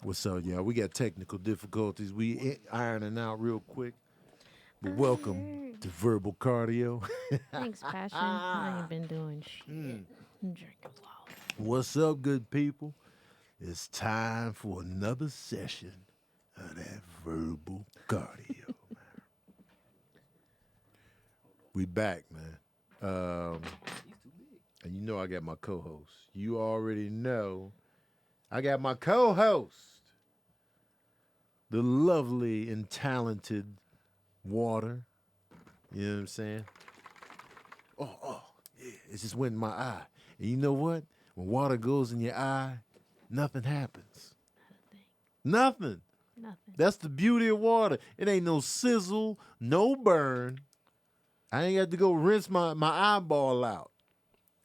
What's up, y'all? We got technical difficulties. We ironing out real quick. But welcome to Verbal Cardio. Thanks, Passion. I ain't been doing shit. I'm drinking water. What's up, good people? It's time for another session of that verbal cardio, man. We back, man. And you know I got my co-host. You already know I got my co-host, the lovely and talented Water. You know what I'm saying? Oh, yeah. It just went in my eye. And you know what? When water goes in your eye, nothing happens. Nothing. That's the beauty of water. It ain't no sizzle, no burn. I ain't got to go rinse my eyeball out.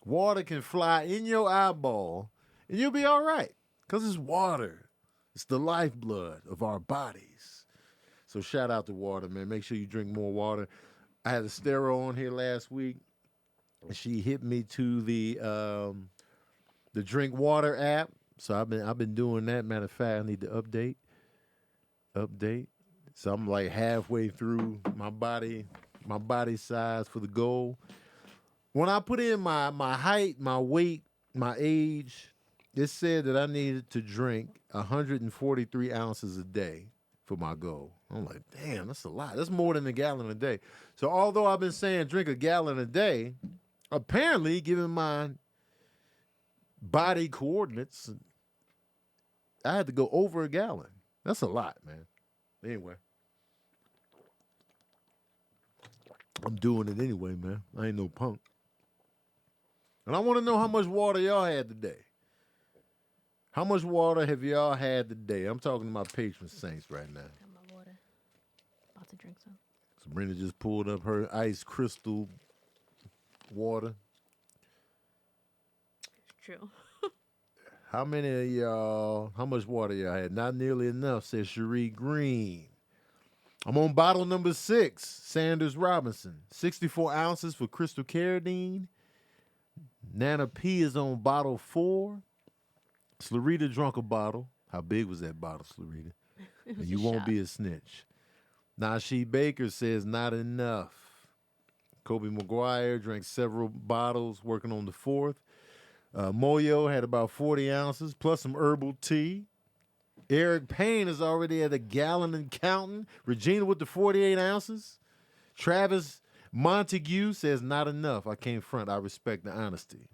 Water can fly in your eyeball, and you'll be all right. Because it's water. It's the lifeblood of our bodies. So shout out to water, man. Make sure you drink more water. I had a Stero on here last week, and she hit me to the Drink Water app. So I've been doing that. Matter of fact, I need to update. So I'm like halfway through my body size for the goal. When I put in my height, my weight, my age, it said that I needed to drink 143 ounces a day for my goal. I'm like, damn, that's a lot. That's more than a gallon a day. So although I've been saying drink a gallon a day, apparently, given my body coordinates, I had to go over a gallon. That's a lot, man. Anyway, I'm doing it anyway, man. I ain't no punk. And I want to know how much water y'all had today. How much water have y'all had today? I'm talking to my patron saints right now. Got my water. About to drink some. Sabrina just pulled up her ice crystal water. It's true. How many of y'all, how much water y'all had? Not nearly enough, says Cherie Green. I'm on bottle number 6, Sanders Robinson. 64 ounces for Crystal Carradine. Nana P is on bottle 4. Slurita drunk a bottle. How big was that bottle, Slurita? And you won't be a snitch. Nashi Baker says not enough. Kobe McGuire drank several bottles, working on the 4th. Moyo had about 40 ounces, plus some herbal tea. Eric Payne is already at a gallon and counting. Regina with the 48 ounces. Travis Montague says not enough. I can't front. I respect the honesty.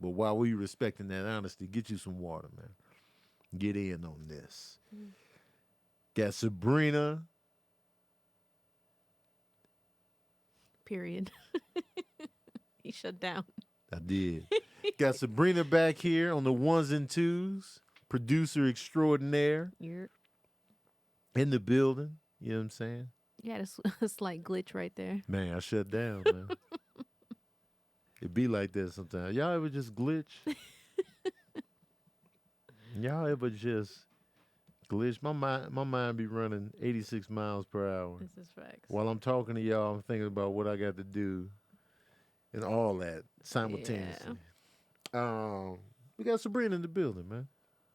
But while we respecting that honesty, get you some water, man. Get in on this. Got Sabrina. Period. He shut down. I did. Got Sabrina back here on the ones and twos. Producer extraordinaire. You're... in the building. You know what I'm saying? You had a slight glitch right there. Man, I shut down, man. It be like that sometimes. Y'all ever just glitch? Y'all ever just glitch? My mind be running 86 miles per hour. This is facts. While I'm talking to y'all, I'm thinking about what I got to do and all that simultaneously. Yeah. We got Sabrina in the building, man.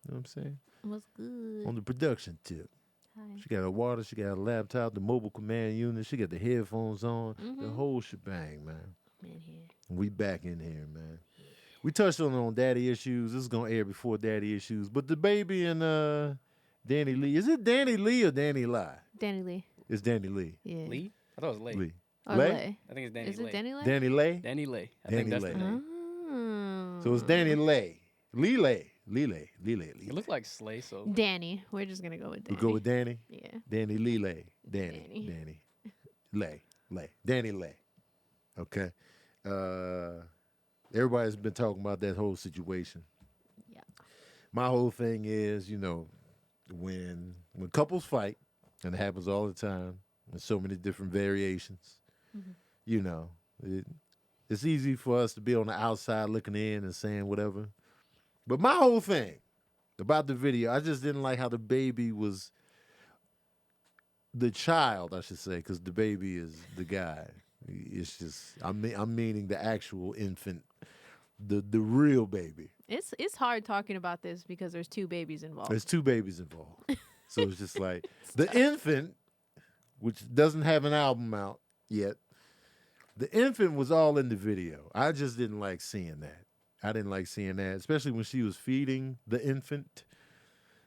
You know what I'm saying? What's good? On the production tip. Hi. She got her water, she got her laptop, the mobile command unit, she got the headphones on, the whole shebang, man. I'm in here. We back in here, man. We touched on daddy issues. This is gonna air before daddy issues. But DaBaby and Danny Lee. Is it Danny Lee or Danny Lie? Danny Lee. It's Danny Lee. Yeah. Lee? I thought it was Lay. Lee. Or Lay? Lay. I think it's Danny Is Lay. it Danny Lay? Danny Lay? Danny Lay. I Danny think that's Lay. the name. Oh. So it's Danny Lay. Lee. It looked like Slay, so. Danny. We're just going to go with We Danny. go with Danny? Yeah. Danny Lee. Danny. Lay. Danny Lay. Okay. Everybody's been talking about that whole situation. Yeah. My whole thing is, you know, when couples fight, and it happens all the time, there's so many different variations, you know, it's easy for us to be on the outside looking in and saying whatever. But my whole thing about the video, I just didn't like how DaBaby was the child, I should say, because DaBaby is the guy. It's just, I'm meaning the actual infant, the real baby. It's hard talking about this because there's 2 babies involved. There's 2 babies involved. So it's just like the infant, which doesn't have an album out yet. The infant was all in the video. I just didn't like seeing that. I didn't like seeing that, especially when she was feeding the infant.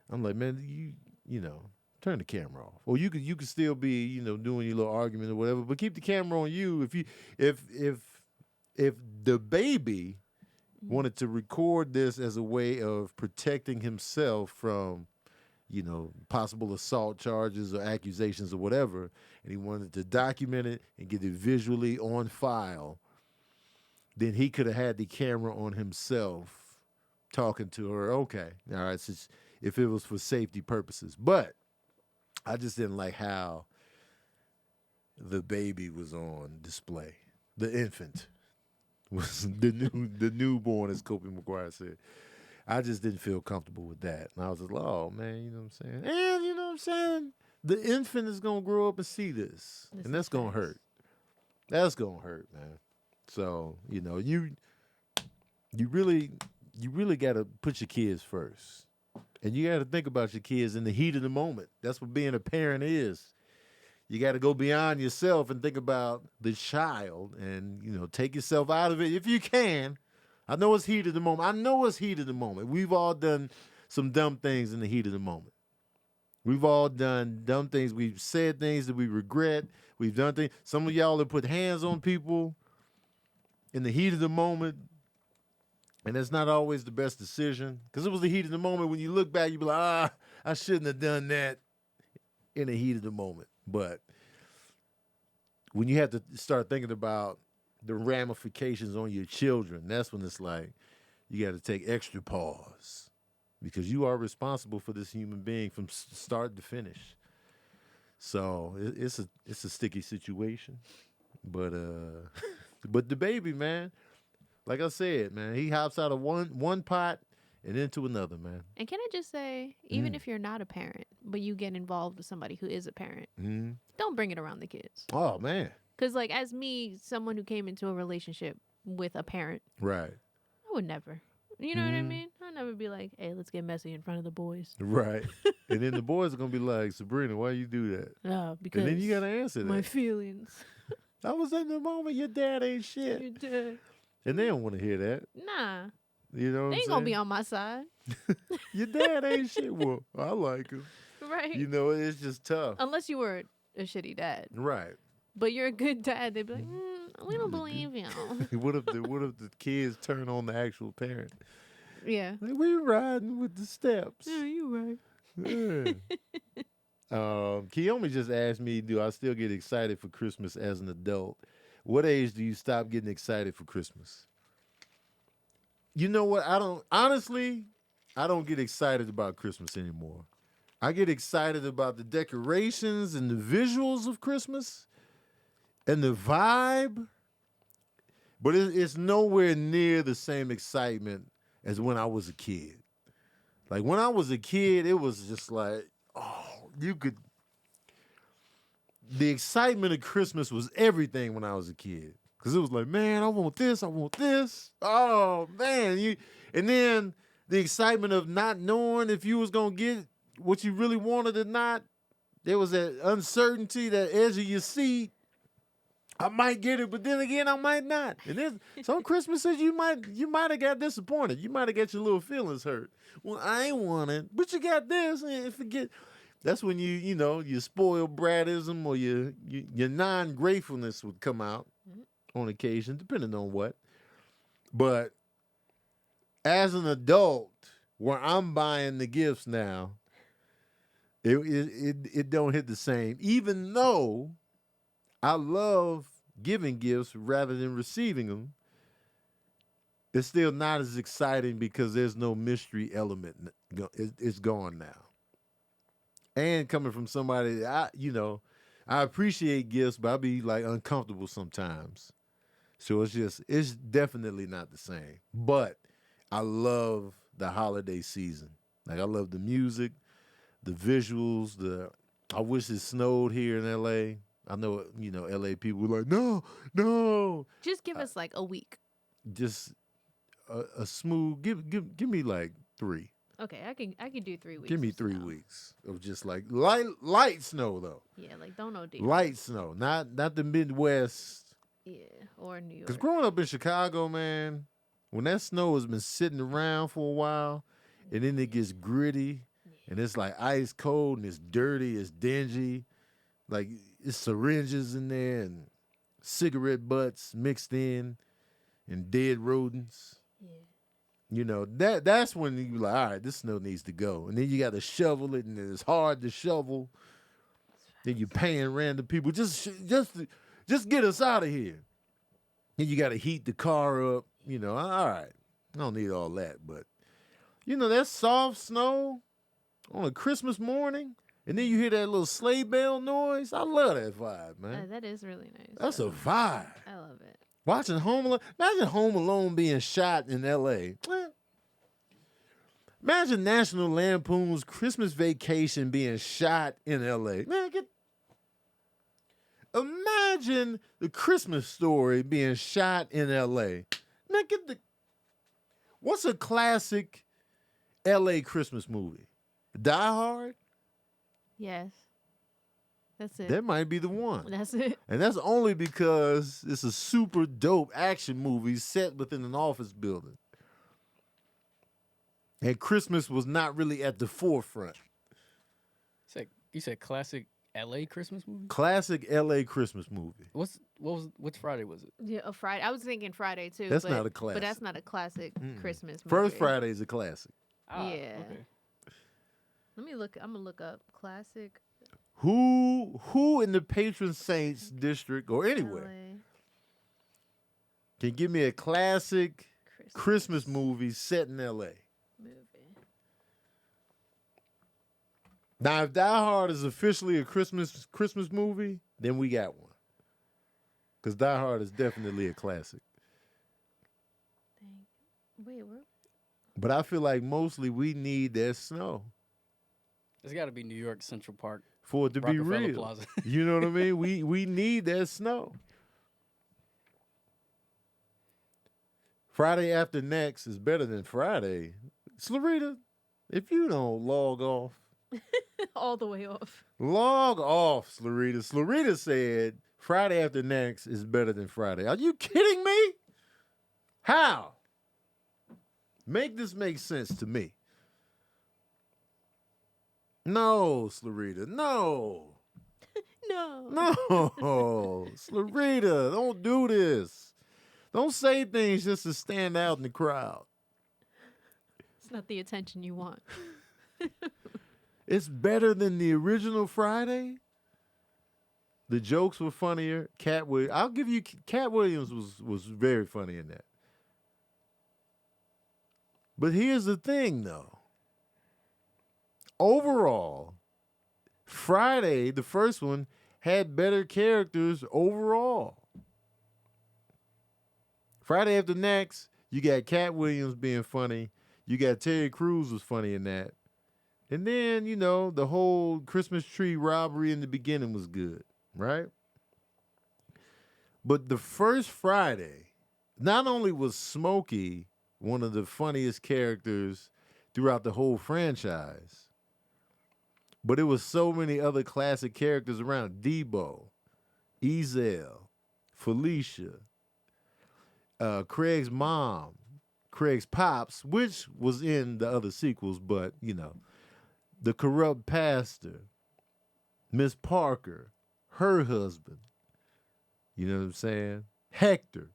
I'm like, man, you know, turn the camera off. Or you could still be, you know, doing your little argument or whatever, but keep the camera on you. If DaBaby wanted to record this as a way of protecting himself from, you know, possible assault charges or accusations or whatever, and he wanted to document it and get it visually on file, then he could have had the camera on himself talking to her. Okay, all right, so if it was for safety purposes. But I just didn't like how the baby was on display. The infant was the newborn, as Kobe McGuire said. I just didn't feel comfortable with that. And I was like, oh, man, you know what I'm saying? And you know what I'm saying? The infant is going to grow up and see this. And that's going to hurt. That's going to hurt, man. So, you know, you really got to put your kids first. And you got to think about your kids in the heat of the moment. That's what being a parent is. You got to go beyond yourself and think about the child and, you know, take yourself out of it if you can. I know it's heat of the moment. We've all done some dumb things in the heat of the moment. We've all done dumb things. We've said things that we regret. We've done things. Some of y'all have put hands on people in the heat of the moment, and that's not always the best decision because it was the heat of the moment. When you look back, you be like, I shouldn't have done that in the heat of the moment. But when you have to start thinking about the ramifications on your children, that's when it's like you got to take extra pause because you are responsible for this human being from start to finish. So it's a sticky situation, but DaBaby, man, like I said, man, he hops out of one pot and into another, man. And can I just say, even if you're not a parent, but you get involved with somebody who is a parent, don't bring it around the kids. Oh, man. Because, like, as me, someone who came into a relationship with a parent, right? I would never. You know what I mean? I'd never be like, hey, let's get messy in front of the boys. Right. And then the boys are going to be like, Sabrina, why you do that? Because and then you got to answer that. My feelings. I was in the moment. Your dad ain't shit. Your dad. And they don't want to hear that. Nah. You know what they ain't going to be on my side. Your dad ain't shit. Well, I like him. Right. You know, it's just tough. Unless you were a shitty dad. Right. But you're a good dad. They'd be like, we don't believe you. What if the kids turn on the actual parent? Yeah. Like, we riding with the steps. Yeah, you right. Yeah. Kiyomi just asked me, do I still get excited for Christmas as an adult? What age do you stop getting excited for Christmas? You know what? I don't get excited about Christmas anymore. I get excited about the decorations and the visuals of Christmas and the vibe, but it's nowhere near the same excitement as when I was a kid. Like when I was a kid, it was just like, the excitement of Christmas was everything when I was a kid. Because it was like, man, I want this. Oh, man. And then the excitement of not knowing if you was going to get what you really wanted or not. There was that uncertainty, that edge of your seat. I might get it, but then again, I might not. And then some Christmases you might have got disappointed. You might have got your little feelings hurt. Well, I ain't want it, but you got this, and forget. That's when your spoiled brattism or your non-gratefulness would come out on occasion, depending on what. But as an adult, where I'm buying the gifts now, it don't hit the same. Even though I love giving gifts rather than receiving them, it's still not as exciting because there's no mystery element. It's gone now. And coming from somebody that I appreciate gifts, but I be like uncomfortable sometimes. So it's definitely not the same. But I love the holiday season. Like I love the music, the visuals, I wish it snowed here in LA. I know, LA people were like, no. Just give us like a week. Just a smooth. Give me like 3. Okay, I can do 3 weeks. Give me of 3 snow. weeks of just like light snow though. Yeah, like don't know deal. Light snow, not the Midwest. Yeah, or New York. Because growing up in Chicago, man, when that snow has been sitting around for a while, and then it gets gritty, and it's like ice cold, and it's dirty, it's dingy, like it's syringes in there, and cigarette butts mixed in, and dead rodents. Yeah. You know, that's when you like, all right, this snow needs to go. And then you got to shovel it, and it's hard to shovel. Then you're paying random people, just get us out of here. Then you got to heat the car up. You know, all right, I don't need all that. But, you know, that soft snow on a Christmas morning, and then you hear that little sleigh bell noise. I love that vibe, man. That is really nice. That's a vibe. I love it. Watching Home Alone. Imagine Home Alone being shot in L.A. Imagine National Lampoon's Christmas Vacation being shot in L.A. Man, imagine The Christmas Story being shot in L.A. Man, what's a classic L.A. Christmas movie? Die Hard? Yes. That's it. That might be the one. That's it. And that's only because it's a super dope action movie set within an office building. And Christmas was not really at the forefront. You said classic L.A. Christmas movie? Classic L.A. Christmas movie. Which Friday was it? Yeah, a Friday. I was thinking Friday too. That's not a classic. But that's not a classic Christmas movie. First Friday is a classic. Yeah. Okay. Let me look. I'm gonna look up classic. Who in the patron saints district or anywhere LA can give me a classic Christmas movie set in L.A.? movie. Now, if Die Hard is officially a Christmas movie, then we got one. Because Die Hard is definitely a classic. Wait, what? But I feel like mostly we need that snow It's got to be New York Central Park. for it to be Rockefeller real. Plaza. You know what I mean? We need that snow. Friday after next is better than Friday. Slurita, if you don't log off. All the way off. Log off, Slurita. Slurita said Friday after next is better than Friday. Are you kidding me? How? Make this make sense to me. No, Slurita, no. No. No, Slurita, don't do this. Don't say things just to stand out in the crowd. It's not the attention you want. It's better than the original Friday. The jokes were funnier. I'll give you Cat Williams was very funny in that. But here's the thing, though. Overall, Friday, the first one, had better characters overall. Friday After Next, you got Cat Williams being funny. You got Terry Crews was funny in that. And then, you know, the whole Christmas tree robbery in the beginning was good, right? But the first Friday, not only was Smokey one of the funniest characters throughout the whole franchise, but it was so many other classic characters around. Debo, Ezel, Felicia, Craig's mom, Craig's pops, which was in the other sequels, but, you know, the corrupt pastor, Miss Parker, her husband, you know what I'm saying? Hector,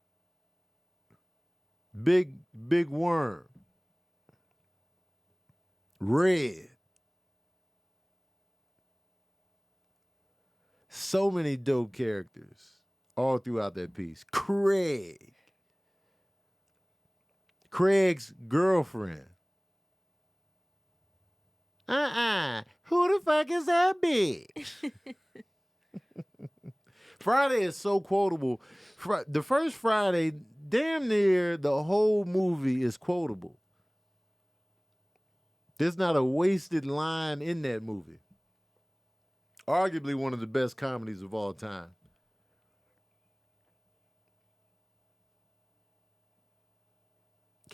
Big Worm, Red. So many dope characters all throughout that piece. Craig's girlfriend. Who the fuck is that bitch? Friday is so quotable. The first Friday, damn near the whole movie is quotable. There's not a wasted line in that movie. Arguably one of the best comedies of all time.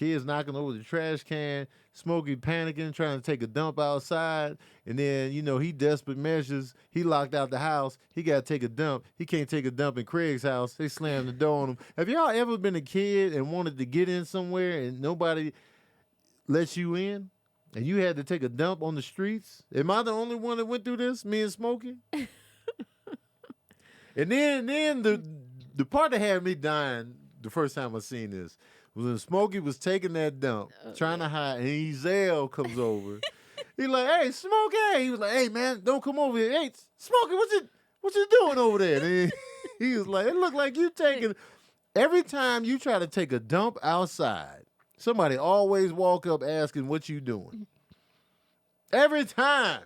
Kids knocking over the trash can, Smokey panicking, trying to take a dump outside. And then, you know, he desperate measures. He locked out the house. He got to take a dump. He can't take a dump in Craig's house. They slammed the door on him. Have y'all ever been a kid and wanted to get in somewhere and nobody lets you in? And you had to take a dump on the streets? Am I the only one that went through this, me and Smokey? And then the part that had me dying the first time I seen this was when Smokey was taking that dump, trying to hide, and Ezel comes over. He like, hey, Smokey. He was like, hey, man, don't come over here. Hey, Smokey, what you doing over there? And he was like, it looked like you taking, every time you try to take a dump outside, somebody always walk up asking what you doing. Every time.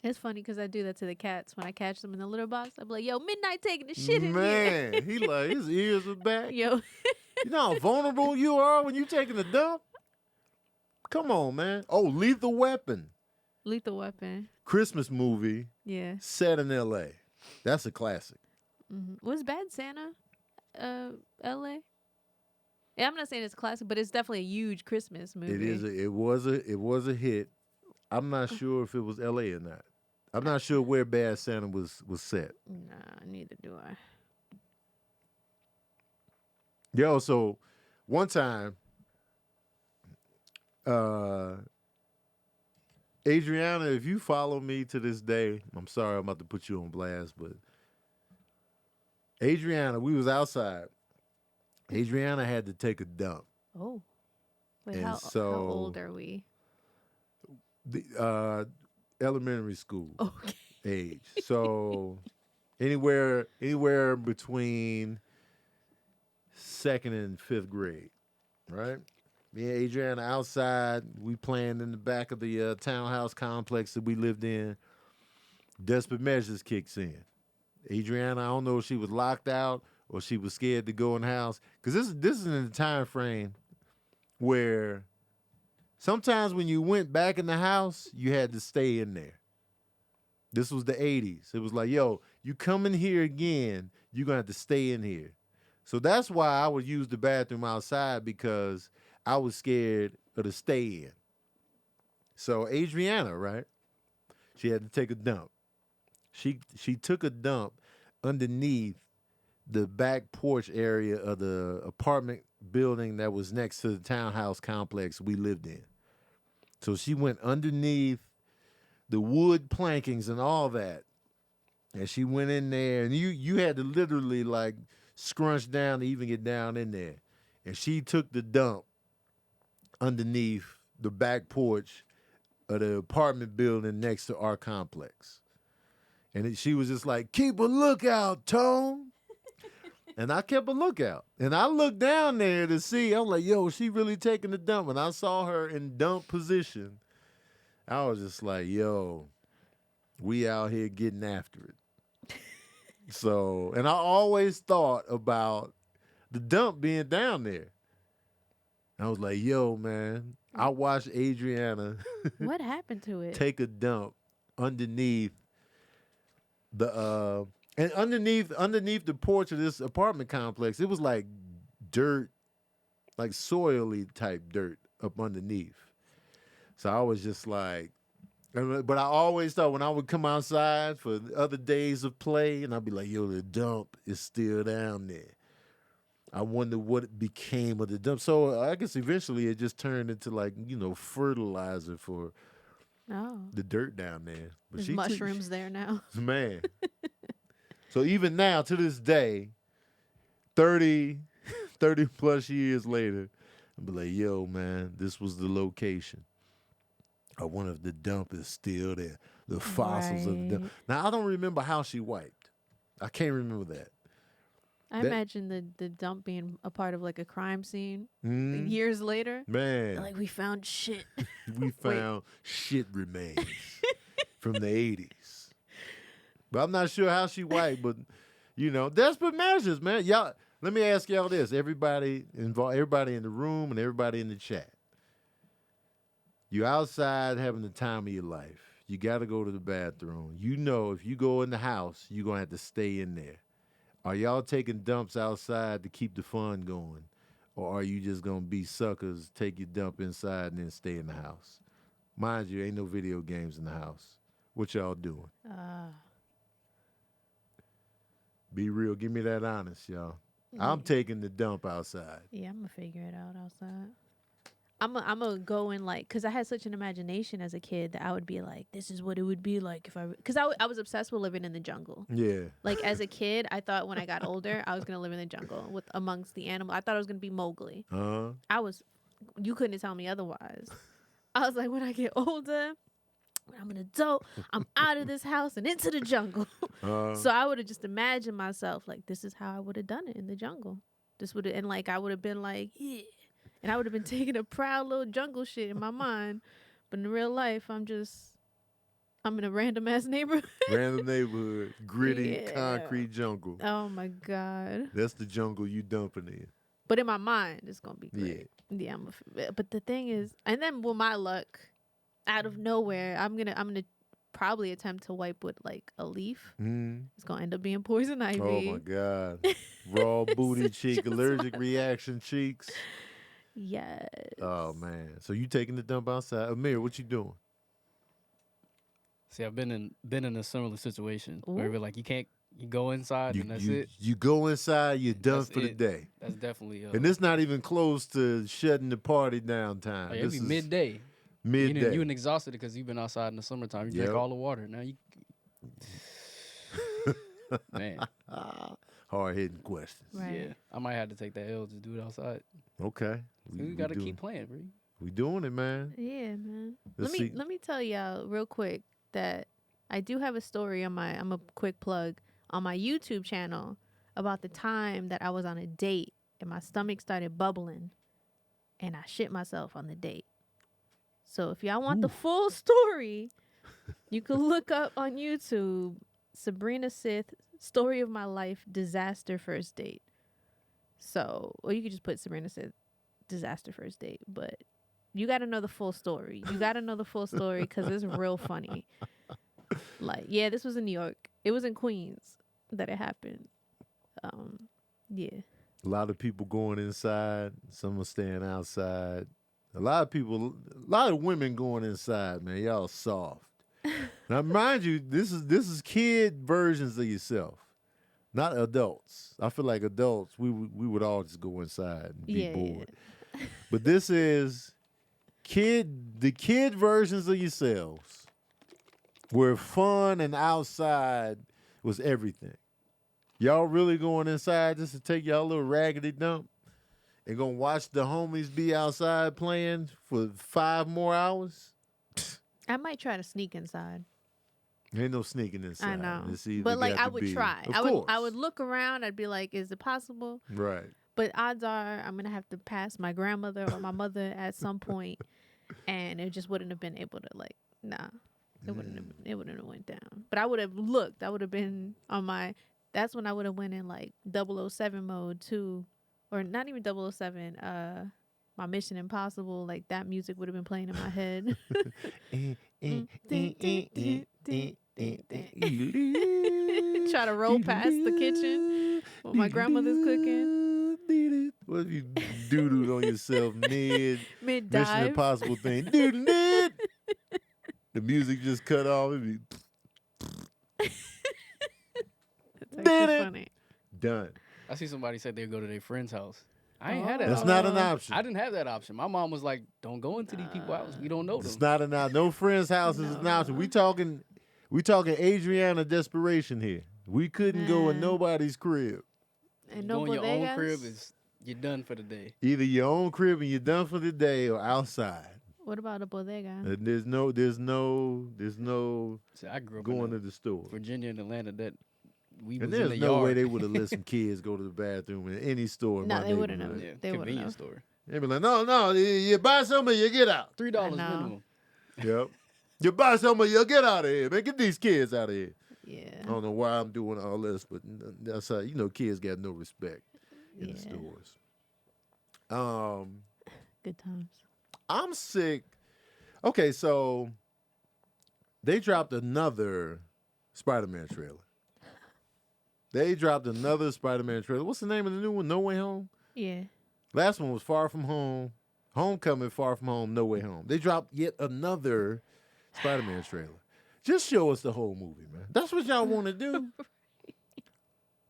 It's funny because I do that to the cats. When I catch them in the litter box, I'm like, yo, Midnight taking the shit in here. Man, he like, his ears are back. Yo. You know how vulnerable you are when you taking a dump? Come on, man. Oh, Lethal Weapon. Lethal Weapon. Christmas movie Yeah. set in L.A. That's a classic. Mm-hmm. Was Bad Santa L.A.? Yeah, I'm not saying it's a classic, but it's definitely a huge Christmas movie. It is. It was a hit. I'm not sure if it was L.A. or not. I'm not sure where Bad Santa was set. Nah, neither do I. Yo, so one time, Adriana, if you follow me to this day, I'm sorry I'm about to put you on blast, but Adriana, we was outside. Adriana had to take a dump. Oh. Wait, And how so- old are we? The elementary school Okay. age. So anywhere between 2nd and 5th grade, right? Me and Adriana outside, we playing in the back of the townhouse complex that we lived in. Desperate measures kicks in. Adriana, I don't know if she was locked out or she was scared to go in the house, because this is in the time frame where sometimes when you went back in the house, you had to stay in there. This was the 80s. It was like, yo, you come in here again, you're going to have to stay in here. So that's why I would use the bathroom outside, because I was scared of the stay in. So Adriana, right? She had to take a dump. She took a dump underneath the back porch area of the apartment building that was next to the townhouse complex we lived in. So she went underneath the wood plankings and all that. And she went in there, and you had to literally like scrunch down to even get down in there. And she took the dump underneath the back porch of the apartment building next to our complex. And she was just like, keep a lookout, Tone. And I kept a lookout. And I looked down there to see. I was like, yo, she really taking the dump. And I saw her in dump position. I was just like, yo, we out here getting after it. So, and I always thought about the dump being down there. I was like, yo, man, I watched Adriana What happened to it? take a dump underneath the and underneath the porch of this apartment complex. It was like dirt, like soily type dirt up underneath. So I was just like, but I always thought when I would come outside for other days of play, and I'd be like, yo, the dump is still down there. I wonder what became of the dump. So I guess eventually it just turned into like, you know, fertilizer for Oh. the dirt down there. But There's she took- mushrooms there now. Man. So even now, to this day, 30 plus years later, I'll be like, yo, man, this was the location. I wonder if the dump is still there. The fossils of the dump. Right. Now, I don't remember how she wiped. I can't remember that. I That- imagine the dump being a part of like a crime scene Mm, years later. man, Like, we found shit. we found shit remains from the 80s. But I'm not sure how she wiped, but, you know, desperate measures, man. Y'all, let me ask y'all this. Everybody involved, everybody in the room and everybody in the chat. You outside having the time of your life. You got to go to the bathroom. You know if you go in the house, you're going to have to stay in there. Are y'all taking dumps outside to keep the fun going? or are you just gonna be suckers, take your dump inside, and then stay in the house? Mind you, ain't no video games in the house. What y'all doing? Be real. Give me that honest, y'all. I'm taking the dump outside. Yeah, I'm gonna figure it out outside. I'm gonna go in like, cause I had such an imagination as a kid that I would be like, this is what it would be like if cause I was obsessed with living in the jungle. Yeah. Like as a kid, I thought when I got older, I was gonna live in the jungle with amongst the animals. I thought I was gonna be Mowgli. You couldn't tell me otherwise. I was like, when I get older, when I'm an adult, I'm out of this house and into the jungle. So I would have just imagined myself like, this is how I would have done it in the jungle. This would have, and like I would have been like, yeah. And I would have been taking a proud little jungle shit in my mind. But in real life, I'm in a random ass neighborhood. Random neighborhood, gritty, concrete jungle. Oh my God. That's the jungle you dumping in. But in my mind, it's going to be great. Yeah. But the thing is, and then with my luck, out of nowhere, I'm gonna probably attempt to wipe with like a leaf. It's gonna end up being poison ivy. Oh my God. Raw booty cheek, allergic reaction cheeks. Yes. Oh man. So you taking the dump outside? Amir, what you doing? See, I've been in a similar situation where we're like, you go inside and that's it. You go inside, you're done That's for the it. day. That's definitely. And it's not even close to shutting the party down time. It'd be midday. Midday. You been exhausted because you've been outside in the summertime. You drink all the water. Now you. Man. Hard hitting questions. Right. Yeah, I might have to take that L to do it outside. Okay. We gotta keep playing, bro. We doing it, man. Yeah, man. Let's Let me tell y'all real quick that I do have a story on I'm a quick plug on my YouTube channel about the time that I was on a date and my stomach started bubbling and I shit myself on the date. So if y'all want the full story, you can look up on YouTube Sabrina Sith Story of My Life Disaster First Date. So, or you could just put Sabrina Sith Disaster First Date, but you got to know the full story. You got to know the full story because it's real funny. Like, yeah, this was in New York. It was in Queens that it happened. Yeah. A lot of people going inside. Some are staying outside. A lot of women going inside, man. Y'all soft. Now, mind you, this is kid versions of yourself, not adults. I feel like adults, we would all just go inside and be bored. Yeah. But this is the kid versions of yourselves, where fun and outside was everything. Y'all really going inside just to take y'all little raggedy dump and gonna watch the homies be outside playing for 5 more hours? I might try to sneak inside. Ain't no sneaking inside. I know, but like I would try. I would look around. I'd be like, "Is it possible?" Right. But odds are, I'm gonna have to pass my grandmother or my mother at some point, and it just wouldn't have been able to like. Nah, it wouldn't have went down. But I would have looked. I would have been on my. That's when I would have went in like 007 mode too, or not even 007. My Mission Impossible, like that music would have been playing in my head. Try to roll past the kitchen while my grandmother's cooking. What if you doodled on yourself mid dive? Mission Impossible thing? The music just cut off. It'd be That's funny. Done. I see somebody said they'd go to their friend's house. I ain't had that. That's option. not an option. I didn't have that option. My mom was like, "Don't go into these people's house. We don't know them." It's not an option. No friend's house is an option. We talking Adriana desperation here. We couldn't go in nobody's crib. And no your own crib is you're done for the day. Either your own crib and you're done for the day, or outside. What about a bodega? And there's no. See, I grew up going to the store. Virginia and Atlanta. That we and was there's in the no yard. way they would have let some kids go to the bathroom in any store. No, they wouldn't have. Yeah, they convenience store. They'd be like, no, you buy something, you get out. $3 minimum. Yep. You buy something, you get out of here, man. Get these kids out of here. Yeah. I don't know why I'm doing all this, but that's how kids got no respect in the stores. Good times. I'm sick. Okay, so they dropped another Spider-Man trailer. What's the name of the new one? No Way Home? Yeah. Last one was Far From Home, Homecoming, Far From Home, No Way Home. They dropped yet another Spider-Man trailer. Just show us the whole movie, man. That's what y'all want to do.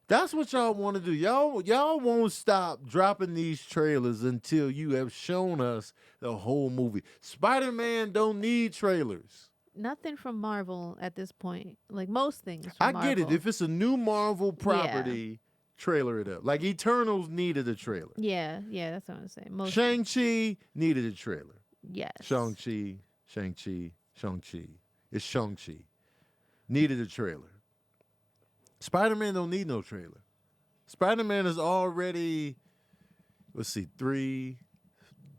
That's what y'all want to do. Y'all won't stop dropping these trailers until you have shown us the whole movie. Spider-Man don't need trailers. Nothing from Marvel at this point. Like most things. From I get it. Marvel. If it's a new Marvel property, trailer it up. Like Eternals needed a trailer. Yeah, that's what I'm saying. Most. Shang-Chi needed a trailer. Yes. Shang-Chi. It's Shang-Chi. Needed a trailer. Spider-Man don't need no trailer. Spider-Man is already, let's see, 3,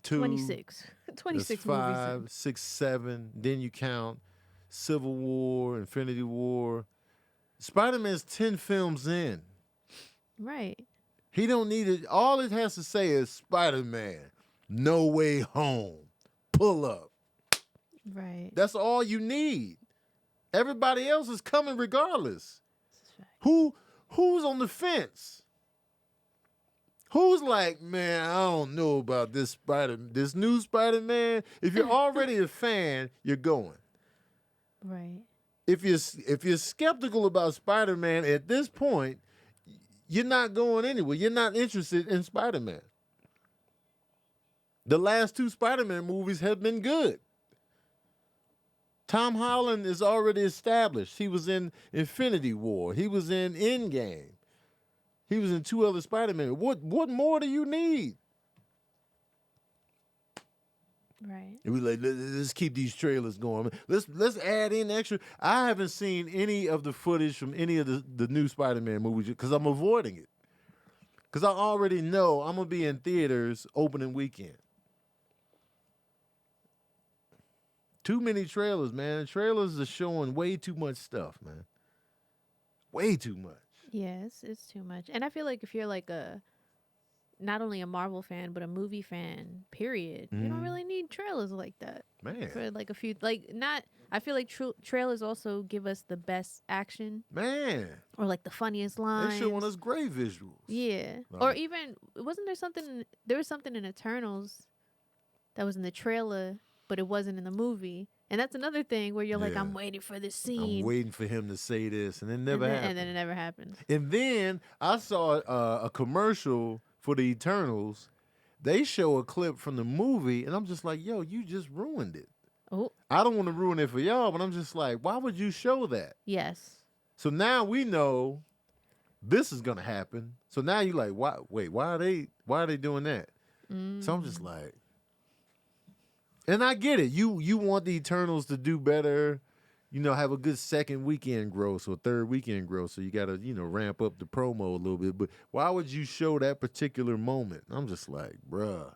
2, 26. 26 movies. 5, 6, 7. Then you count Civil War, Infinity War. Spider-Man's 10 films in. Right. He don't need it. All it has to say is Spider-Man, No Way Home, pull up. Right. That's all you need. Everybody else is coming regardless. Right. Who's on the fence? Who's like, man, I don't know about this new Spider-Man. If you're already a fan, you're going. Right. If you're skeptical about Spider-Man at this point, you're not going anywhere. You're not interested in Spider-Man. The last 2 Spider-Man movies have been good. Tom Holland is already established. He was in Infinity War. He was in Endgame. He was in 2 other Spider-Man. What more do you need? Right. And we like, let's keep these trailers going. Let's add in extra. I haven't seen any of the footage from any of the new Spider-Man movies because I'm avoiding it. Because I already know I'm going to be in theaters opening weekend. Too many trailers, man. Trailers are showing way too much stuff, man. Way too much. Yes, it's too much. And I feel like if you're like not only a Marvel fan, but a movie fan, period, you don't really need trailers like that. Man. For like a few, I feel like trailers also give us the best action. Man. Or like the funniest lines. They're showing us great visuals. Yeah. Right. Or even, there was something in Eternals that was in the trailer, but it wasn't in the movie. And that's another thing where you're like, I'm waiting for this scene. I'm waiting for him to say this, and it never happened. And then it never happens. And then I saw a commercial for the Eternals. They show a clip from the movie, and I'm just like, yo, you just ruined it. Oh. I don't want to ruin it for y'all, but I'm just like, why would you show that? Yes. So now we know this is gonna happen. So now you like, why are they doing that? So I'm just like, and I get it. You want the Eternals to do better, have a good second weekend gross or third weekend gross. So you gotta, ramp up the promo a little bit. But why would you show that particular moment? I'm just like, bruh,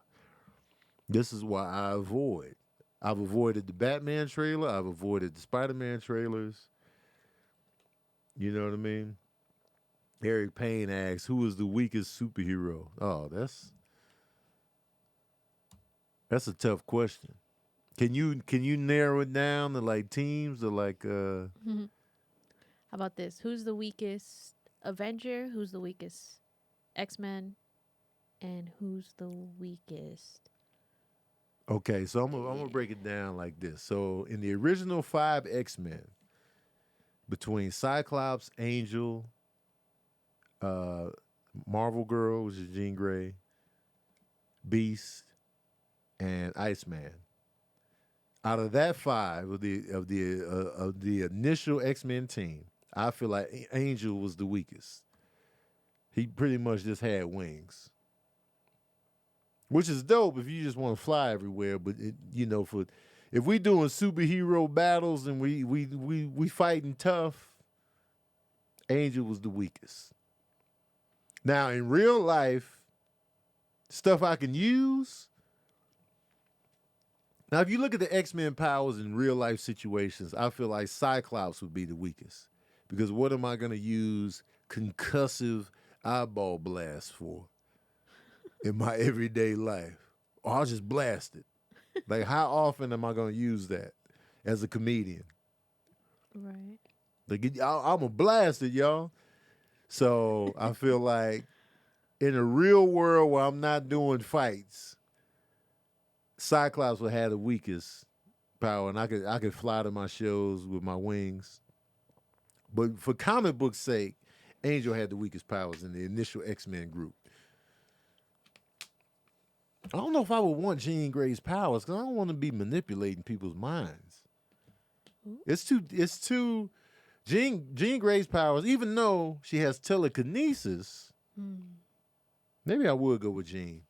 this is why I avoid. I've avoided the Batman trailer. I've avoided the Spider-Man trailers. You know what I mean? Eric Payne asks, who is the weakest superhero? Oh, that's a tough question. Can you narrow it down to like teams or like How about this? Who's the weakest Avenger? Who's the weakest X-Men? And who's the weakest? Okay, so I'm gonna break it down like this. So in the original 5 X-Men, between Cyclops, Angel, Marvel Girl, which is Jean Grey, Beast, and Iceman. Out of that 5 of the initial X-Men team, I feel like Angel was the weakest. He pretty much just had wings, which is dope if you just want to fly everywhere. But if we doing superhero battles and we fighting tough, Angel was the weakest. Now in real life, stuff I can use. Now, if you look at the X-Men powers in real life situations, I feel like Cyclops would be the weakest. Because what am I going to use concussive eyeball blast for in my everyday life? Or I'll just blast it. Like, how often am I going to use that as a comedian? Right. Like, I'm going to blast it, y'all. So I feel like in a real world where I'm not doing fights, Cyclops would have the weakest power, and I could fly to my shows with my wings. But for comic book sake, Angel had the weakest powers in the initial X-Men group. I don't know if I would want Jean Grey's powers because I don't want to be manipulating people's minds. It's too. Jean Grey's powers, even though she has telekinesis, maybe I would go with Jean.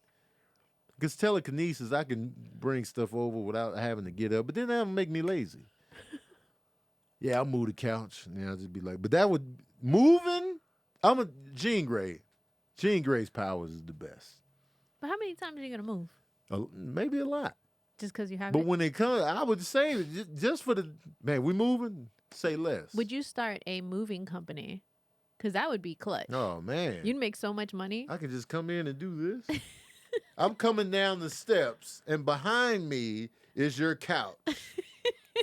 Because telekinesis, I can bring stuff over without having to get up, but then that'll make me lazy. Yeah, I'll move the couch, and I'll just be like, but that would moving. I'm a Jean Grey. Jean Grey's powers is the best. But how many times are you gonna move? Maybe a lot. Just because you have But it? when it comes, I would say just for the man, we moving. Say less. Would you start a moving company? Because that would be clutch. Oh man, You'd make so much money. I could just come in and do this. I'm coming down the steps, and behind me is your couch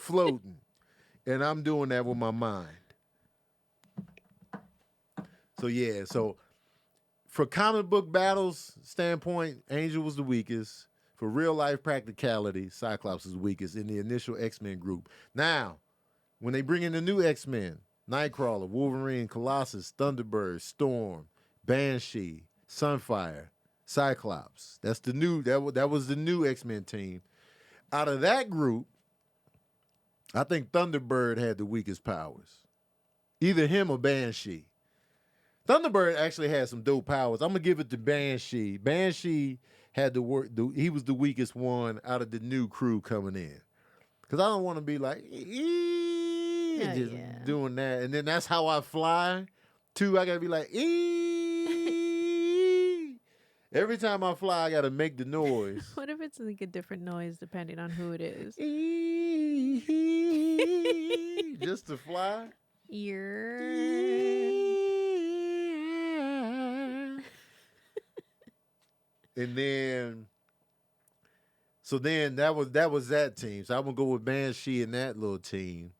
floating, and I'm doing that with my mind. So yeah, so for comic book battles standpoint, Angel was the weakest. For real life practicality, Cyclops is the weakest in the initial X-Men group. Now, when they bring in the new X-Men, Nightcrawler, Wolverine, Colossus, Thunderbird, Storm, Banshee, Sunfire, Cyclops. That's the new that was the new X-Men team. Out of that group, I think Thunderbird had the weakest powers. Either him or Banshee. Thunderbird actually had some dope powers. I'm gonna give it to Banshee. Banshee had the work. He was the weakest one out of the new crew coming in. Cause I don't want to be like just doing that, and then that's how I fly. Too, I gotta be like every time I fly, I gotta make the noise. What if it's like a different noise depending on who it is? Just to fly. And then, so then that was that team. So I'm gonna go with Banshee and that little team.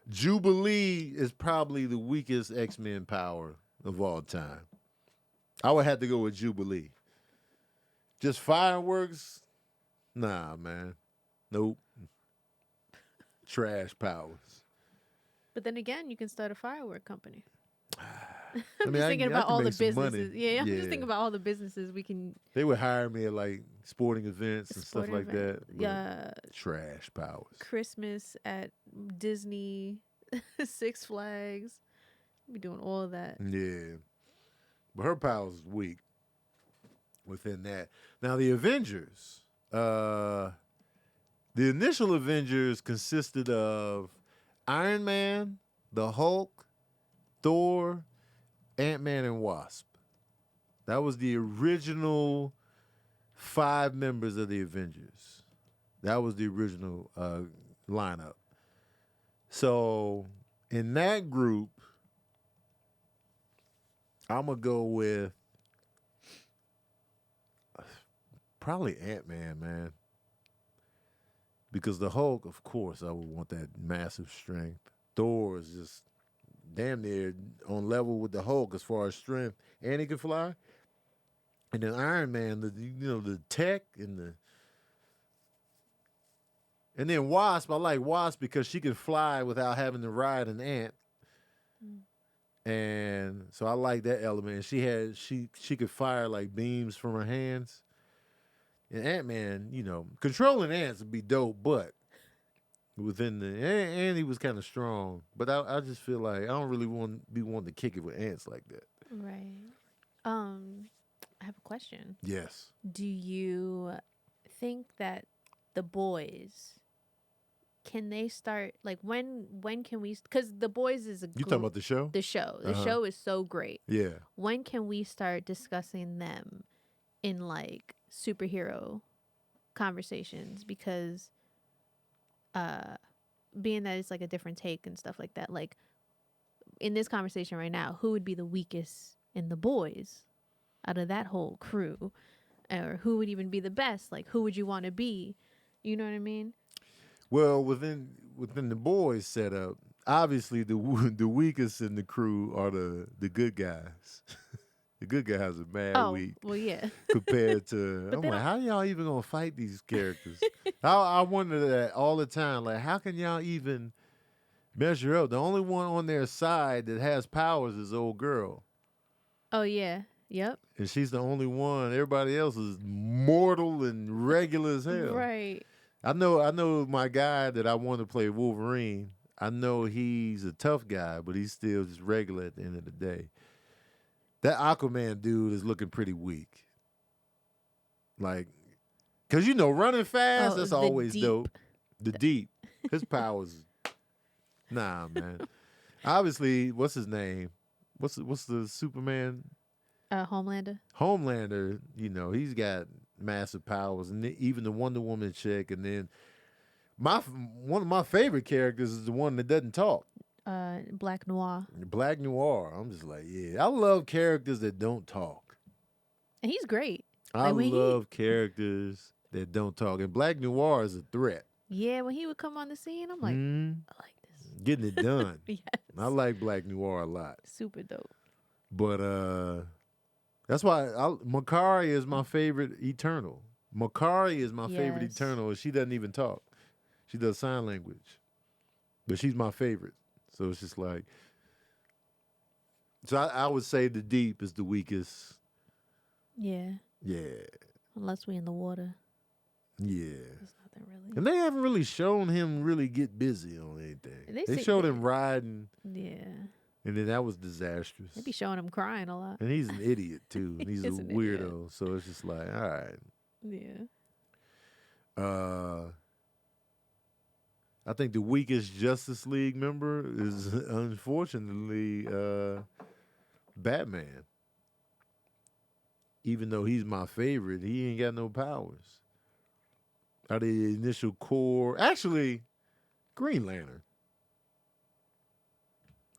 Jubilee is probably the weakest X-Men power of all time. I would have to go with Jubilee. Just fireworks? Nah, man. Nope. Trash powers. But then again, you can start a firework company. I I'm mean, just thinking about all the make some money. businesses. Yeah, I'm just thinking about all the businesses we can. They would hire me at like sporting events and stuff Sporting like that. but Yeah. Trash powers. Christmas at Disney, Six Flags. Be doing all of that. Yeah. But her powers is weak within that. Now the Avengers. The initial Avengers consisted of Iron Man, the Hulk, Thor, Ant-Man, and Wasp. That was the original 5 members of the Avengers. That was the original lineup. So in that group, I'm going to go with probably Ant-Man, man. Because the Hulk, of course, I would want that massive strength. Thor is just damn near on level with the Hulk as far as strength, and he can fly. And then Iron Man, the tech and then Wasp. I like Wasp because she can fly without having to ride an ant, and so I like that element. She could fire like beams from her hands. And Ant-Man, controlling ants would be dope, but within and he was kind of strong. But I just feel like I don't really want to be wanting to kick it with ants like that. Right. I have a question. Yes. Do you think that the boys can they start like when can we? Because the boys is a You talking about the show? the show. The Uh-huh. show is so great. Yeah. When can we start discussing them in like superhero conversations? Because being that it's like a different take and stuff like that, like in this conversation right now, who would be the weakest in the boys out of that whole crew, or who would even be the best? Like, who would you want to be? You know what I mean? Well, within the boys setup, obviously the weakest in the crew are the good guys. The good guys are mad Oh, weak well, yeah. compared to. But I'm they like, don't- how y'all even gonna fight these characters? I wonder that all the time. Like, how can y'all even measure up? The only one on their side that has powers is old girl, Oh, yeah. Yep. and she's the only one. Everybody else is mortal and regular as hell. Right. I know my guy that I want to play Wolverine. I know he's a tough guy, but he's still just regular at the end of the day. That Aquaman dude is looking pretty weak. Like, cause running fast, Oh, that's the always deep. dope. The deep. His powers. Nah, man. Obviously, what's his name? What's the Superman? Homelander. Homelander, he's got massive powers, and even the Wonder Woman chick, and then one of my favorite characters is the one that doesn't talk. Black Noir. Black Noir. I'm just like, yeah, I love characters that don't talk. And he's great. I Like, when love characters that don't talk, and Black Noir is a threat. Yeah, when he would come on the scene, I'm like, I like this. Getting it done. Yes. I like Black Noir a lot, Super dope. but that's why Makari is my favorite Eternal. Makari is my favorite Yes. Eternal, and she doesn't even talk. She does sign language, but she's my favorite. So it's just like, so I would say the Deep is the weakest. Yeah. Yeah, Unless we in the water. yeah. There's nothing really. And they haven't really shown him really get busy on anything. They say- showed him riding, Yeah. and then that was disastrous. They be showing him crying a lot. And he's an idiot too. And he's a is an weirdo. idiot. So it's just like, all right. Yeah. I think the weakest Justice League member is unfortunately Batman. Even though he's my favorite, he ain't got no powers. Out of the initial core, actually, Green Lantern.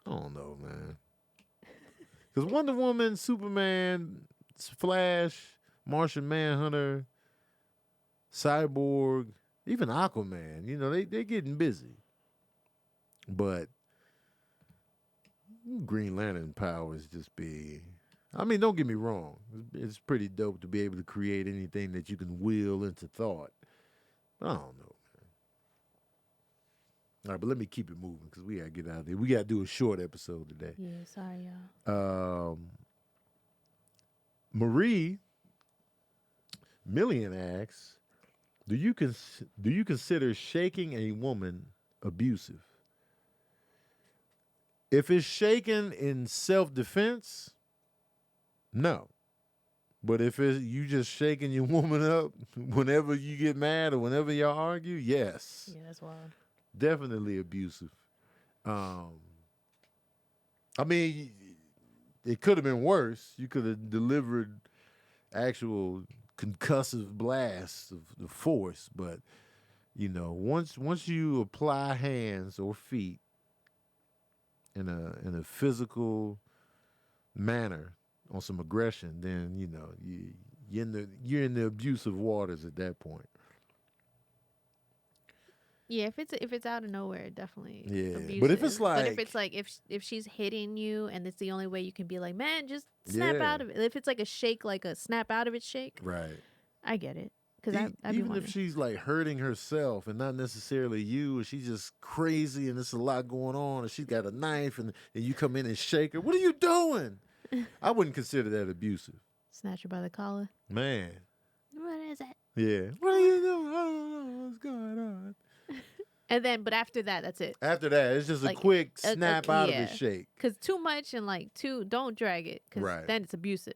I don't know, man. Because Wonder Woman, Superman, Flash, Martian Manhunter, Cyborg, even Aquaman, they getting busy. But Green Lantern powers just be... I mean, don't get me wrong. It's pretty dope to be able to create anything that you can will into thought. I don't know, man. All right, but let me keep it moving because we got to get out of there. We got to do a short episode today. Yeah, sorry, y'all. Marie Million asks, do you consider shaking a woman abusive? If it's shaken in self-defense, no. But if you just shaking your woman up whenever you get mad or whenever y'all argue, yes. Yeah, that's wild. Definitely abusive. I mean, it could have been worse. You could have delivered actual concussive blasts of the force, but once you apply hands or feet in a physical manner on some aggression, then you're in the abusive waters at that point. Yeah, if it's out of nowhere, definitely. Yeah, abusive. but if it's but if like- it's like if she's hitting you and it's the only way you can be like, man, just snap Yeah. out of it. If it's like a shake, like a snap out of it shake, Right. I get it. Because I'd be Even wondering. if she's like hurting herself and not necessarily you, and she's just crazy and there's a lot going on, and she's got a knife and you come in and shake her, what are you doing? I wouldn't consider that abusive. Snatch her by the collar. Man. What is it? Yeah. What are you doing? I don't know what's going on. And then, but after that, that's it. After that, it's just Like, a quick snap out of yeah. the shake. Because too much and like don't drag it. Because Right. then it's abusive.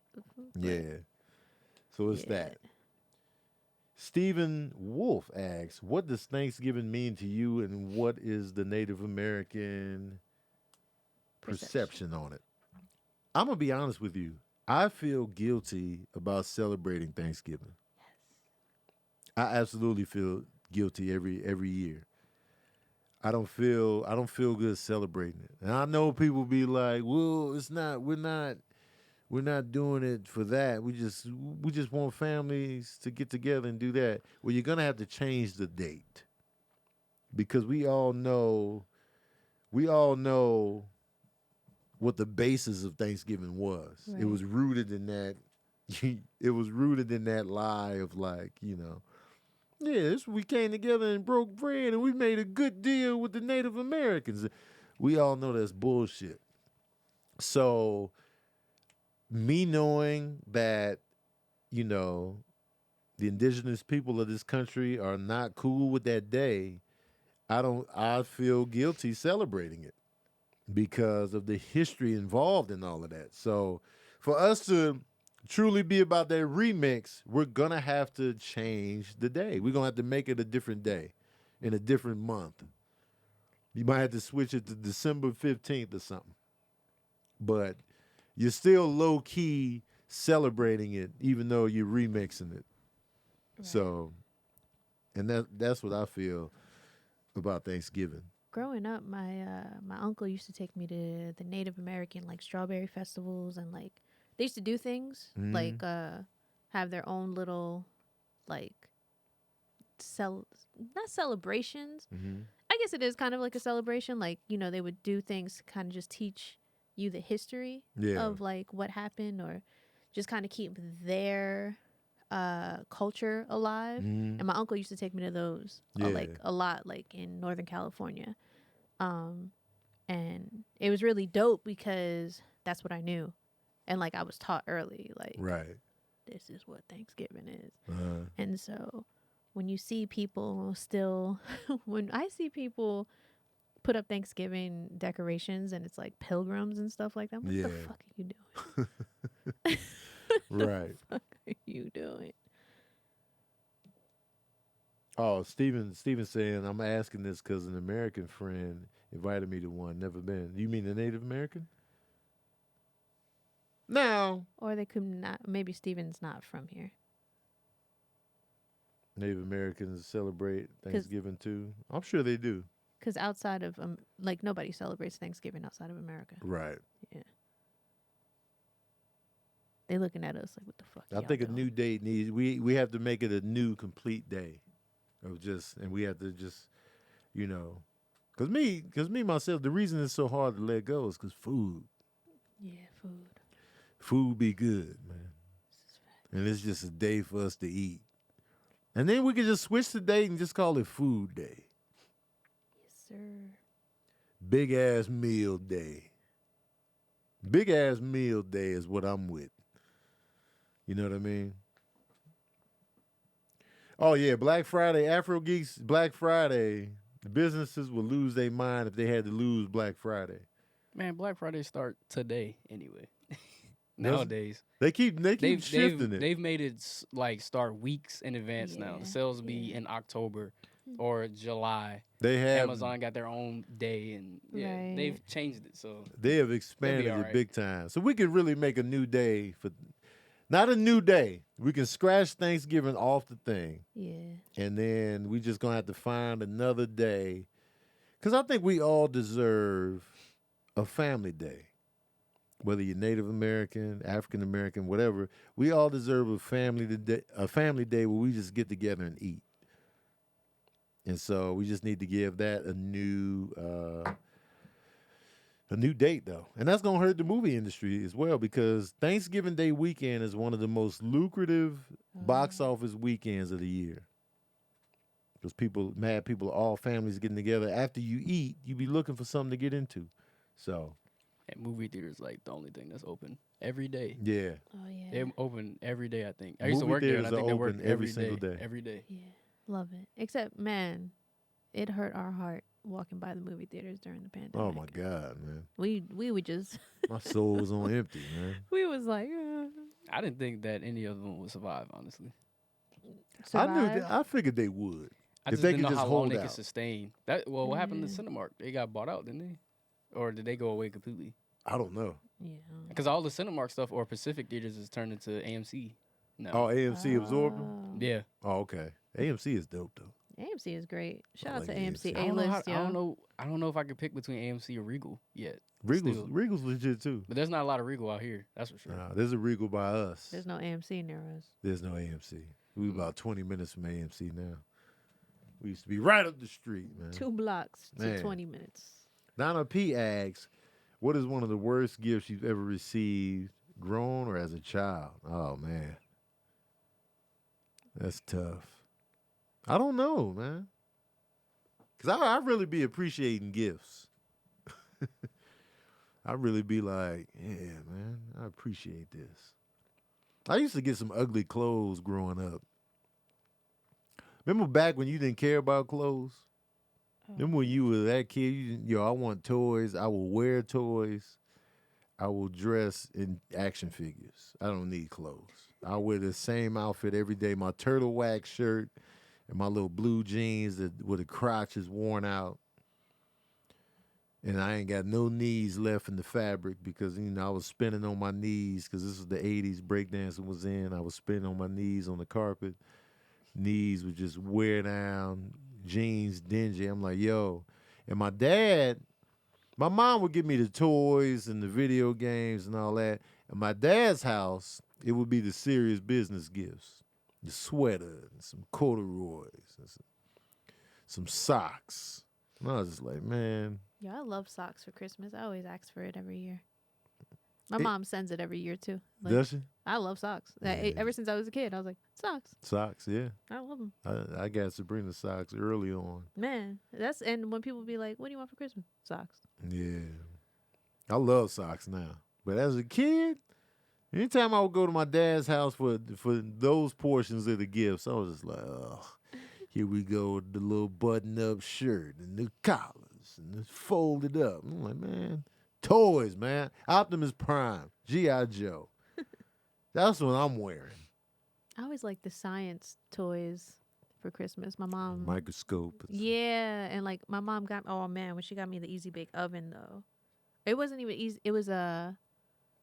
Yeah. So it's Yeah. that. Stephen Wolf asks, what does Thanksgiving mean to you and what is the Native American perception on it? I'm going to be honest with you. I feel guilty about celebrating Thanksgiving. I absolutely feel guilty every year. I don't feel good celebrating it. And I know people be like, well, we're not doing it for that. We just want families to get together and do that. Well, you're gonna have to change the date. Because we all know what the basis of Thanksgiving was. It Right. was rooted in that. It was rooted in that lie of like, we came together and broke bread and we made a good deal with the Native Americans. We all know that's bullshit. So me knowing that, the indigenous people of this country are not cool with that day, I feel guilty celebrating it because of the history involved in all of that. So for us to truly be about that remix, we're gonna have to change the day. We're gonna have to make it a different day in a different month. You might have to switch it to December 15th or something. But you're still low key celebrating it, even though you're remixing it. Right. So, and that's what I feel about Thanksgiving. Growing up, my uncle used to take me to the Native American like strawberry festivals, and like they used to do things like have their own little like not celebrations. I guess it is kind of like a celebration. Like, they would do things to kind of just teach you the history of like what happened, or just kind of keep their culture alive. And my uncle used to take me to those like a lot, like in Northern California. And it was really dope because that's what I knew. And like I was taught early, like, Right. this is what Thanksgiving is. And so when you see people still, when I see people put up Thanksgiving decorations and it's like pilgrims and stuff like that, I'm like, what the fuck are you doing? Right. What the fuck are you doing? Oh, Steven saying, I'm asking this because an American friend invited me to one. Never been. You mean the Native American? No. Or they could not, maybe Steven's not from here. Native Americans celebrate Thanksgiving too. I'm sure they do. Because outside of, like, nobody celebrates Thanksgiving outside of America. Right. Yeah. They looking at us like, what the fuck? I think a new date needs, we have to make it a new complete day of just, and we have to just, because me myself, the reason it's so hard to let go is because food. Yeah, food. Food be good, man. And it's just a day for us to eat. And then we could just switch the date and just call it Food Day. Yes, sir. Big ass meal day. Big ass meal day is what I'm with. You know what I mean? Oh yeah, Black Friday, Afro Geeks, Black Friday. The businesses would lose their mind if they had to lose Black Friday. Man, Black Friday start today anyway. Nowadays, they keep shifting it. They've made it like start weeks in advance now. The sales be in October or July. They have Amazon got their own day, and they've changed it. So they have expanded it big time. So we could really make a new day for, not a new day. We can scratch Thanksgiving off the thing. Yeah. And then we just gonna have to find another day, because I think we all deserve a family day. Whether you're Native American, African American, whatever, we all deserve a family day where we just get together and eat. And so we just need to give that a new date, though. And that's going to hurt the movie industry as well, because Thanksgiving Day weekend is one of the most lucrative box office weekends of the year. Because all families getting together. After you eat, you be looking for something to get into. So... And movie theaters like the only thing that's open every day. Yeah. Oh yeah. They're open every day, I think. I Movie used to work there, and I theaters think they are work open every single day. Every day. Yeah. Love it. Except, man, it hurt our heart walking by the movie theaters during the pandemic. Oh my God, man. We would just My soul was on empty, man. we was like I didn't think that any of them would survive, honestly. I figured they would. I if just they didn't could know just how long hold they out. could sustain. What happened to Cinemark? They got bought out, didn't they? Or did they go away completely? I don't know. Yeah. Because all the Cinemark stuff or Pacific theaters is turned into AMC now. Oh, AMC absorbed them? Yeah. Oh, okay. AMC is dope, though. AMC is great. Shout out like to AMC I don't know A-list, I don't know if I could pick between AMC or Regal yet. still. Regal's legit, too. But there's not a lot of Regal out here. That's for sure. Nah, there's a Regal by us. There's no AMC near us. There's no AMC. We about 20 minutes from AMC now. We used to be right up the street, man. 2 blocks to Man. 20 minutes. Donna P asks, What is one of the worst gifts you've ever received, grown or as a child? Oh man, that's tough. I don't know, man. Cause I really be appreciating gifts. I really be like, yeah, man, I appreciate this. I used to get some ugly clothes growing up. Remember back when you didn't care about clothes? Remember when you were that kid? I want toys. I will wear toys. I will dress in action figures. I don't need clothes. I wear the same outfit every day. My turtle wax shirt and my little blue jeans where the crotch is worn out. And I ain't got no knees left in the fabric because, I was spinning on my knees because this was the 80s. Breakdancing was in. I was spinning on my knees on the carpet. Knees would just wear down. Jeans dingy. I'm like, yo. And my mom would give me the toys and the video games and all that. And my dad's house, it would be the serious business gifts. The sweater and some corduroys and some socks. And I was just like, man. Yeah, I love socks for Christmas. I always ask for it every year. My mom sends it every year too. Does she? I love socks. Yeah. Ever since I was a kid, I was like, socks. Socks, yeah. I love them. I got Sabrina socks early on. Man, and when people be like, what do you want for Christmas? Socks. Yeah. I love socks now. But as a kid, anytime I would go to my dad's house for those portions of the gifts, I was just like, oh, here we go with the little button-up shirt and the collars and it's folded up. I'm like, man, toys, man. Optimus Prime, G.I. Joe. That's what I'm wearing. I always like the science toys for Christmas. My mom. Microscope. Yeah, and like my mom when she got me the Easy Bake Oven though. It wasn't even easy. It was a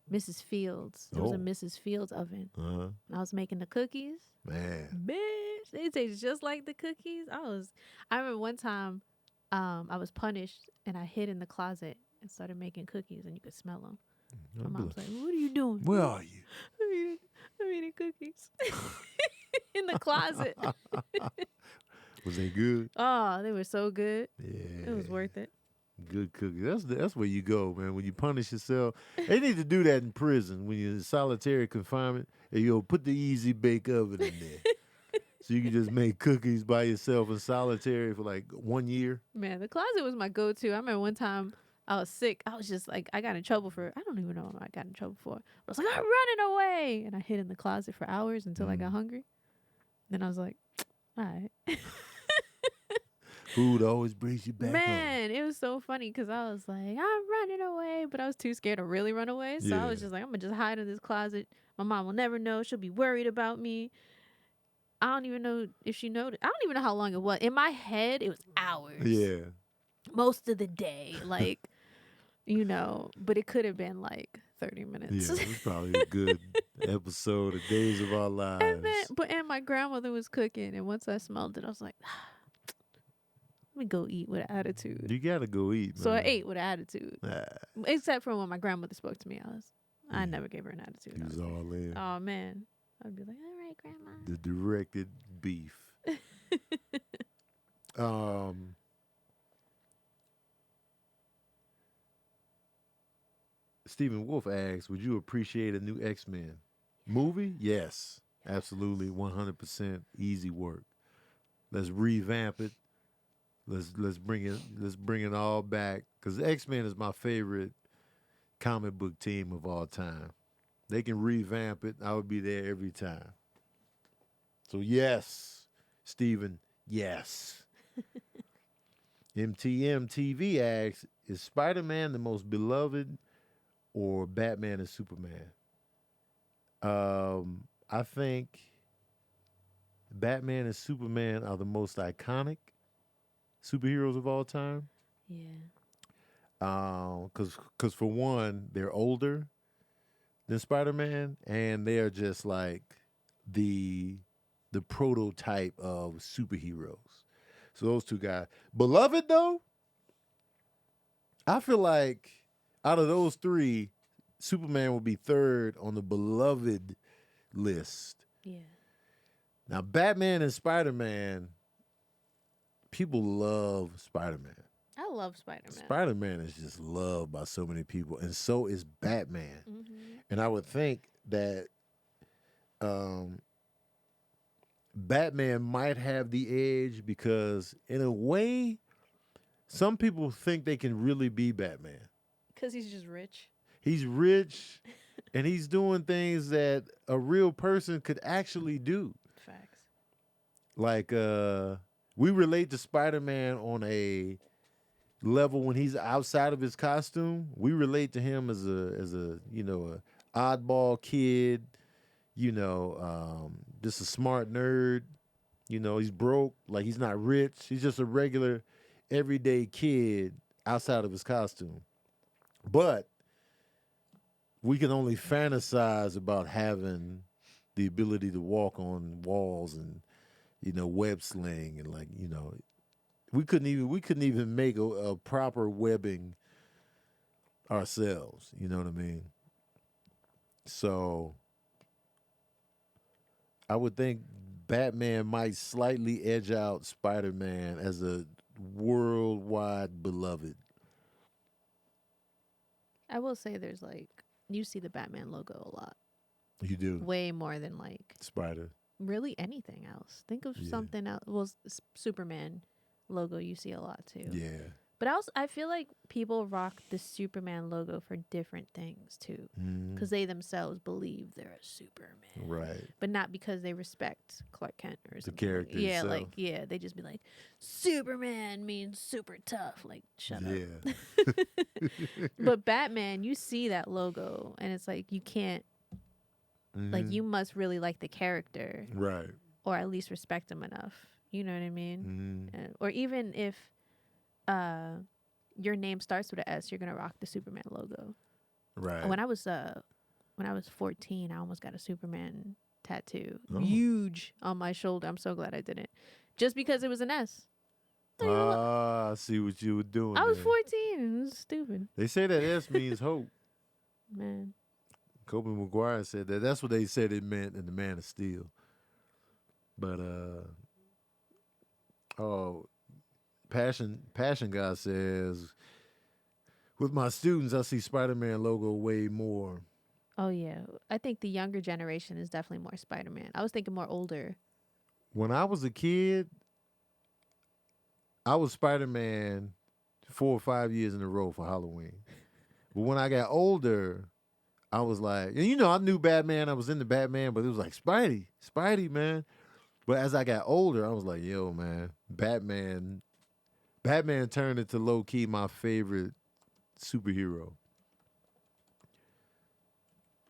Mrs. Fields. It was a Mrs. Fields oven. Uh-huh. I was making the cookies. Man. Bitch, they taste just like the cookies. I remember one time I was punished and I hid in the closet and started making cookies and you could smell them. My mom's like, what are you doing? Where are you? I'm eating cookies in the closet. Was they good? Oh, they were so good. Yeah. It was worth it. Good cookies. That's where you go, man. When you punish yourself, they need to do that in prison. When you're in solitary confinement, and put the Easy Bake Oven in there, so you can just make cookies by yourself in solitary for like 1 year. Man, the closet was my go-to. I remember one time I was sick. I was just like, I got in trouble for. I don't even know what I got in trouble for. I was like, I'm running away, and I hid in the closet for hours until I got hungry. Then I was like, all right. Food always brings you back Man, it was so funny because I was like, I'm running away, but I was too scared to really run away. So I was just like, I'm going to just hide in this closet. My mom will never know. She'll be worried about me. I don't even know if she noticed. I don't even know how long it was. In my head, it was hours. Yeah. Most of the day. Like, but it could have been like 30 minutes. Yeah, it was probably a good episode of Days of Our Lives. And my grandmother was cooking, and once I smelled it, I was like, let me go eat with an attitude. You gotta go eat, man. So I ate with an attitude. Except for when my grandmother spoke to me. I never gave her an attitude. He was all in. Oh, man. I'd be like, all right, Grandma. The directed beef. Stephen Wolf asks, would you appreciate a new X-Men movie? Yes, absolutely, 100% easy work. Let's revamp it. Let's bring it all back, because X-Men is my favorite comic book team of all time. They can revamp it. I would be there every time. So yes, Stephen, yes. MTM TV asks, is Spider-Man the most beloved or Batman and Superman? I think Batman and Superman are the most iconic superheroes of all time. Yeah. Because for one, they're older than Spider-Man, and they are just like the prototype of superheroes. So those two guys. Beloved, though, I feel like out of those three, Superman will be third on the beloved list. Yeah. Now, Batman and Spider-Man, people love Spider-Man. I love Spider-Man. Spider-Man is just loved by so many people, and so is Batman. And I would think that Batman might have the edge because, in a way, some people think they can really be Batman. Because he's just rich. He's rich, and he's doing things that a real person could actually do. Facts. Like, we relate to Spider-Man on a level when he's outside of his costume. We relate to him as a oddball kid, just a smart nerd. He's broke, like he's not rich. He's just a regular, everyday kid outside of his costume. But we can only fantasize about having the ability to walk on walls and, web sling and we couldn't even make a proper webbing ourselves. You know what I mean? So I would think Batman might slightly edge out Spider-Man as a worldwide beloved. I will say there's you see the Batman logo a lot. You do. Way more than Spider. Really anything else. Think of something else. Well, Superman logo you see a lot too. Yeah. But I feel like people rock the Superman logo for different things too, because they themselves believe they're a Superman, Right? But not because they respect Clark Kent or something. The character. Yeah, itself. they just be like, Superman means super tough. Like, shut up. But Batman, you see that logo, and it's like you can't. Like, you must really like the character, right? Or at least respect him enough. You know what I mean? Or even if your name starts with an S, you're gonna rock the Superman logo. Right. When I was 14, I almost got a Superman tattoo, huge on my shoulder. I'm so glad I didn't, just because it was an S. I see what you were doing. I was 14. It was stupid. They say that S means hope. Man. Kobe McGuire said that. That's what they said it meant in The Man of Steel. But Passion Guy says, with my students, I see Spider-Man logo way more. Oh yeah, I think the younger generation is definitely more Spider-Man. I was thinking more older. When I was a kid, I was Spider-Man 4 or 5 years in a row for Halloween. But when I got older, I was like, and I knew Batman. I was into Batman, but it was like Spidey, man. But as I got older, I was like, yo, man, Batman turned into low-key my favorite superhero.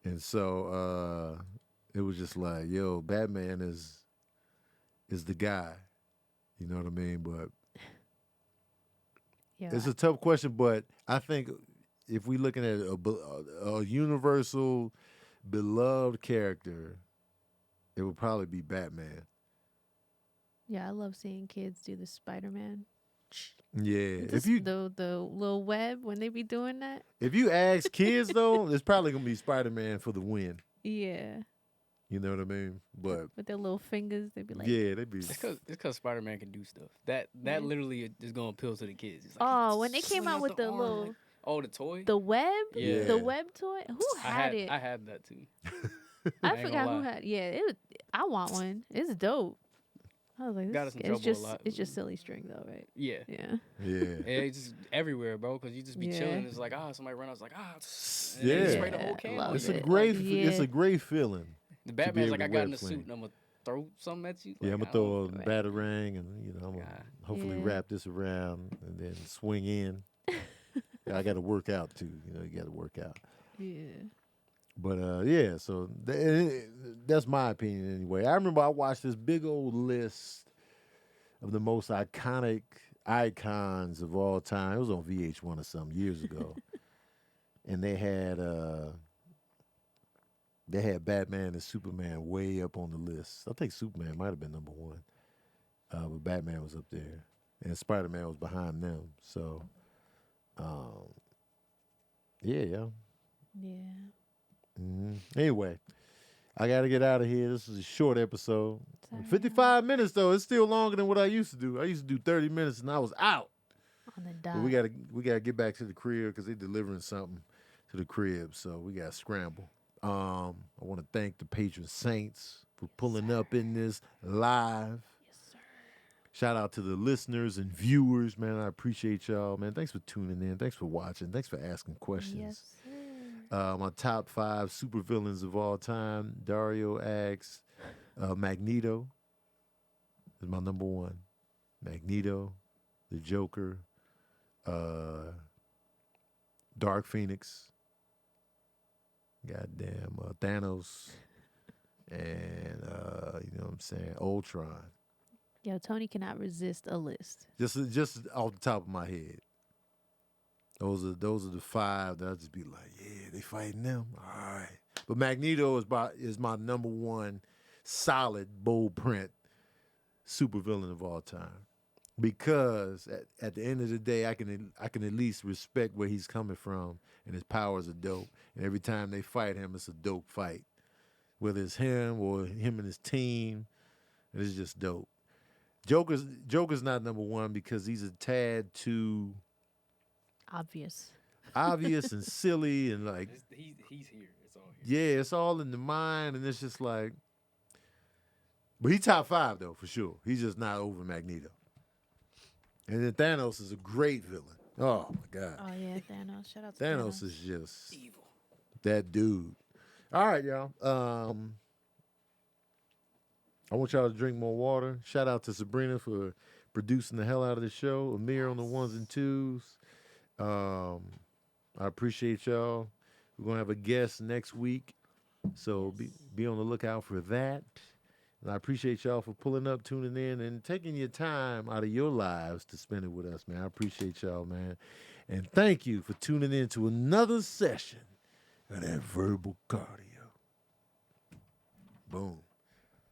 And so it was just like, yo, Batman is the guy. You know what I mean? But it's a tough question, but I think if we're looking at a universal, beloved character, it would probably be Batman. Yeah, I love seeing kids do the Spider-Man. Yeah, Just the little web when they be doing that. If you ask kids though, it's probably gonna be Spider-Man for the win. Yeah. You know what I mean? But with their little fingers, they'd be like, yeah, they'd be. It's because Spider-Man can do stuff. That literally is gonna appeal to the kids. It's like, when they came out with the little. Oh, the toy? The web? Yeah. The web toy? Who had it? I had that too. I forgot who had. Yeah, I want one. It's dope. I was like, got us in trouble a lot. It's just silly string though, right? Yeah. Yeah. It's just everywhere, bro. Because you just be chilling. It's like, somebody run out. It's like, and yeah. spray the whole can. It's a great feeling. The Batman's like, I got in the suit and I'm gonna throw something at you. Yeah, I'm gonna throw a batarang and I'm gonna hopefully wrap this around and then swing in. I got to work out too. You got to work out. Yeah. But yeah, so that's my opinion anyway. I remember I watched this big old list of the most iconic icons of all time. It was on VH1 or something years ago, and they had Batman and Superman way up on the list. I think Superman might have been number one, but Batman was up there, and Spider-Man was behind them. So, yeah. Anyway, I got to get out of here. This is a short episode. 55 minutes, though. It's still longer than what I used to do. I used to do 30 minutes, and I was out. On the But dot. we gotta get back to the crib because they're delivering something to the crib, so we gotta scramble. I want to thank the patron saints for pulling up in this live. Yes, sir. Shout out to the listeners and viewers, man. I appreciate y'all, man. Thanks for tuning in. Thanks for watching. Thanks for asking questions. Yes, sir. My top 5 supervillains of all time. Dario asks, Magneto is my number 1. Magneto, the Joker, Dark Phoenix, goddamn Thanos, and you know what I'm saying, Ultron. Yo, Tony cannot resist a list. Just off the top of my head. Those are the 5 that I just be like, yeah, they fighting them. All right. But Magneto is my number 1 solid bold print supervillain of all time. Because at the end of the day, I can at least respect where he's coming from, and his powers are dope. And every time they fight him, it's a dope fight. Whether it's him or him and his team, it's just dope. Joker's not number 1 because he's a tad too Obvious. obvious and silly and like He's here. It's all here. yeah, it's all in the mind, and it's just like. But he's top 5 though for sure. He's just not over Magneto. And then Thanos is a great villain. Oh my God. Oh yeah, Thanos. Shout out to Thanos is just Evil. that dude. All right, y'all. I want y'all to drink more water. Shout out to Sabrina for producing the hell out of the show. Amir on the 1s and 2s. I appreciate y'all. We're gonna have a guest next week, so be on the lookout for that. And I appreciate y'all for pulling up, tuning in, and taking your time out of your lives to spend it with us, man. I appreciate y'all, man. And thank you for tuning in to another session of that verbal cardio. Boom.